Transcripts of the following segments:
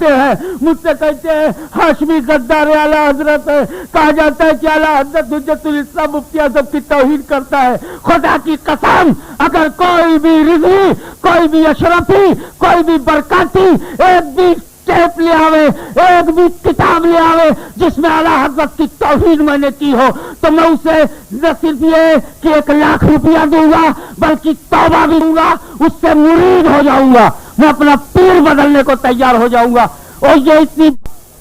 مارتے ہیں، مجھ سے کہتے ہیں ہاشمی غدار اعلیٰ حضرت ہے، کہا جاتا ہے کہ اعلیٰ حضرت حجت الاسلام مفتی اعظم کی توہین کرتا ہے۔ خدا کی قسم اگر کوئی بھی رضوی، کوئی بھی اشرفی، کوئی بھی برکاتی ایک بھی ٹیپ لے آوے، ایک بھی کتاب لے آوے جس میں اعلیٰ حضرت کی توہین میں نے کی ہو، تو میں اسے نہ صرف یہ کہ 1,00,000 روپیہ دوں گا بلکہ توبہ بھی دوں گا، اس سے مرید ہو جاؤں گا، میں اپنا پیر بدلنے کو تیار ہو جاؤں گا۔ اور یہ اتنی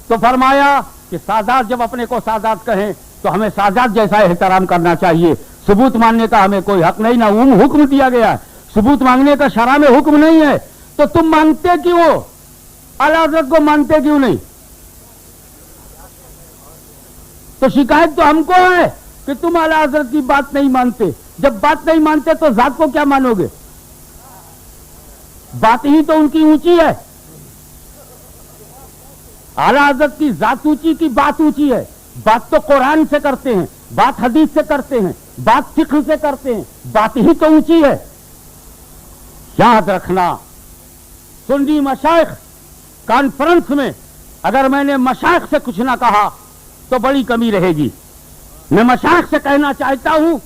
تو فرمایا کہ سادات جب اپنے کو سادات کہیں تو ہمیں سادات جیسا احترام کرنا چاہیے۔ ثبوت ماننے کا ہمیں کوئی حق نہیں، نہ حکم دیا گیا ہے، ثبوت مانگنے کا شرع میں حکم نہیں ہے، تو تم مانگتے کیوں ہو؟ اعلیٰ حضرت کو مانتے کیوں نہیں؟ تو شکایت تو ہم کو ہے کہ تم اعلیٰ حضرت کی بات نہیں مانتے۔ جب بات نہیں مانتے تو ذات کو کیا مانو گے؟ بات ہی تو ان کی اونچی ہے۔ اعلیٰ حضرت کی ذات اونچی کی بات اونچی ہے۔ بات تو قرآن سے کرتے ہیں، بات حدیث سے کرتے ہیں، بات فقہ سے کرتے ہیں، بات ہی تو اونچی ہے۔ یاد رکھنا، سنی مشائخ کانفرنس میں اگر میں نے مشائخ سے کچھ نہ کہا تو بڑی کمی رہے گی۔ میں مشائخ سے کہنا چاہتا ہوں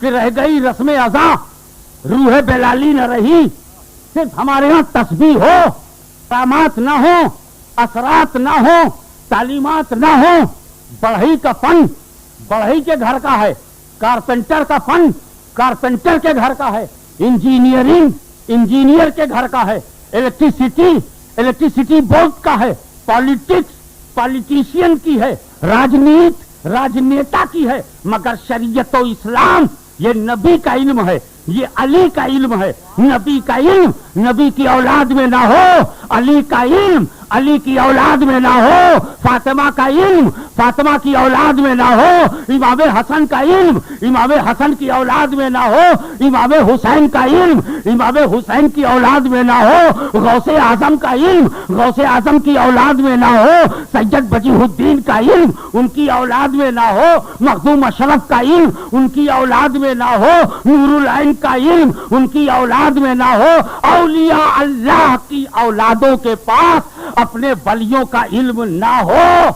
کہ رہ گئی رسم ازاں، روح بلالی نہ رہی، صرف ہمارے ہاں تسبیح ہو، احکامات نہ ہو، اثرات نہ ہو، تعلیمات نہ ہو۔ بڑھئی کا فن بڑھئی کے گھر کا ہے، کارپینٹر کا فن کارپینٹر کے گھر کا ہے، انجینئرنگ انجینئر کے گھر کا ہے، الیکٹریسٹی بورڈ کا ہے، پالیٹکس پالیٹیشین کی ہے، راجنیت راجنیتا کی ہے، مگر شریعت و اسلام یہ نبی کا علم ہے، یہ علی کا علم ہے۔ نبی کا علم نبی کی اولاد میں نہ ہو، علی کا علم علی کی اولاد میں نہ ہو، فاطمہ کا علم فاطمہ کی اولاد میں نہ ہو، امام حسن کا علم امام حسن کی اولاد میں نہ ہو، امام حسین کا علم امام حسین کی اولاد میں نہ ہو، غوث اعظم کا علم غوث اعظم کی اولاد میں نہ ہو، سید وجیہ الدین کا علم ان کی اولاد میں نہ ہو، مخدوم اشرف کا علم ان کی اولاد میں نہ ہو، نور العین کا علم ان کی اولاد میں نہ ہو۔ اولیاء اللہ کی اولادوں کے پاس اپنے ولیوں کا علم نہ ہو،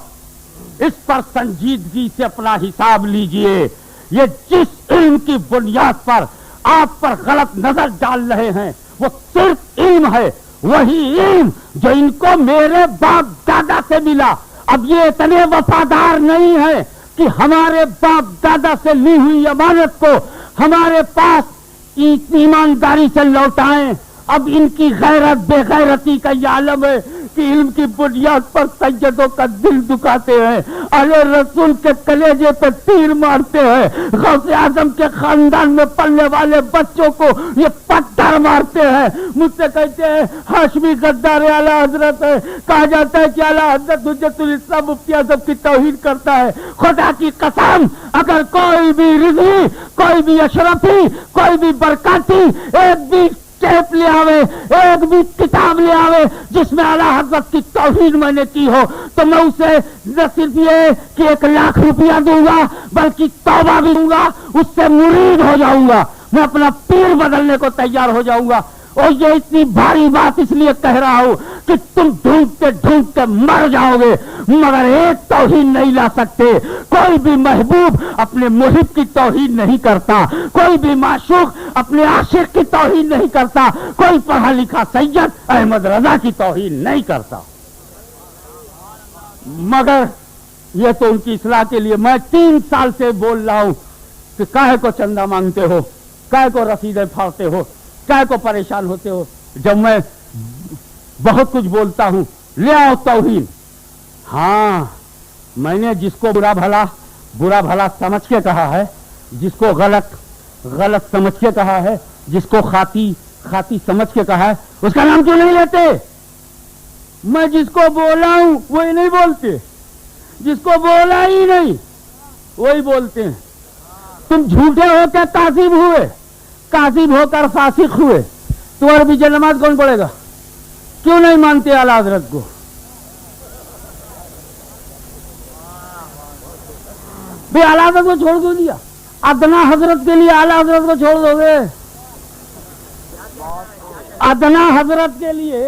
اس پر سنجیدگی سے اپنا حساب لیجئے۔ یہ جس علم کی بنیاد پر آپ پر غلط نظر ڈال رہے ہیں وہ صرف علم ہے، وہی علم جو ان کو میرے باپ دادا سے ملا۔ اب یہ اتنے وفادار نہیں ہے کہ ہمارے باپ دادا سے لی ہوئی امانت کو ہمارے پاس ایمانداری سے لوٹائیں۔ اب ان کی غیرت بے غیرتی کا یہ عالم ہے کہ علم کی بنیاد پر سیدوں کا دل دکھاتے ہیں، اہل رسول کے کلیجے پہ تیر مارتے ہیں، غوث اعظم کے خاندان میں پلنے والے بچوں کو یہ پتھر مارتے ہیں۔ مجھ سے کہتے ہیں ہاشمی غدار اعلیٰ حضرت ہے، کہا جاتا ہے کہ اعلیٰ حضرت حجت الاسلام مفتی اعظم کی توہین کرتا ہے۔ خدا کی قسم اگر کوئی بھی رضوی، کوئی بھی اشرفی، کوئی بھی برکاتی ایک بھی ٹیپ لے آوے، ایک بھی کتاب لے آوے جس میں اعلیٰ حضرت کی توہین میں نے کی ہو، تو میں اسے نہ صرف یہ کہ 1,00,000 روپیہ دوں گا بلکہ توبہ بھی دوں گا، اس سے مرید ہو جاؤں گا، میں اپنا پیر بدلنے کو تیار ہو جاؤں گا۔ اور یہ اتنی بھاری بات اس لیے کہہ رہا ہوں کہ تم ڈھونڈتے ڈھونڈتے مر جاؤ گے مگر ایک توہین نہیں لا سکتے۔ کوئی بھی محبوب اپنے محب کی توہین نہیں کرتا، کوئی بھی معشوق اپنے عاشق کی توہین نہیں کرتا، کوئی پڑھا لکھا سید احمد رضا کی توہین نہیں کرتا۔ مگر یہ تو ان کی اصلاح کے لیے میں 3 سال سے بول رہا ہوں کہ کاہے کو چندہ مانگتے ہو، کاہے کو رسیدیں پھاڑتے ہو، کاہے کو پریشان ہوتے ہو، جب میں بہت کچھ بولتا ہوں لے آؤ توہین۔ ہاں میں نے جس کو برا بھلا سمجھ کے کہا ہے، جس کو غلط سمجھ کے کہا ہے، جس کو خاطی سمجھ کے کہا ہے، اس کا نام کیوں نہیں لیتے؟ میں جس کو بولا ہوں وہی نہیں بولتے، جس کو بولا ہی نہیں وہی بولتے ہیں۔ تم جھوٹے ہو کے کاذب ہوئے، کاذب ہو کر فاسق ہوئے، تو عربی نماز کون پڑھے گا؟ کیوں نہیں مانتے اعلیٰ حضرت کو؟ بھی اعلیٰ حضرت کو چھوڑ دو دیا، ادنا حضرت کے لیے اعلیٰ حضرت کو چھوڑ دو گے؟ ادنا حضرت کے لیے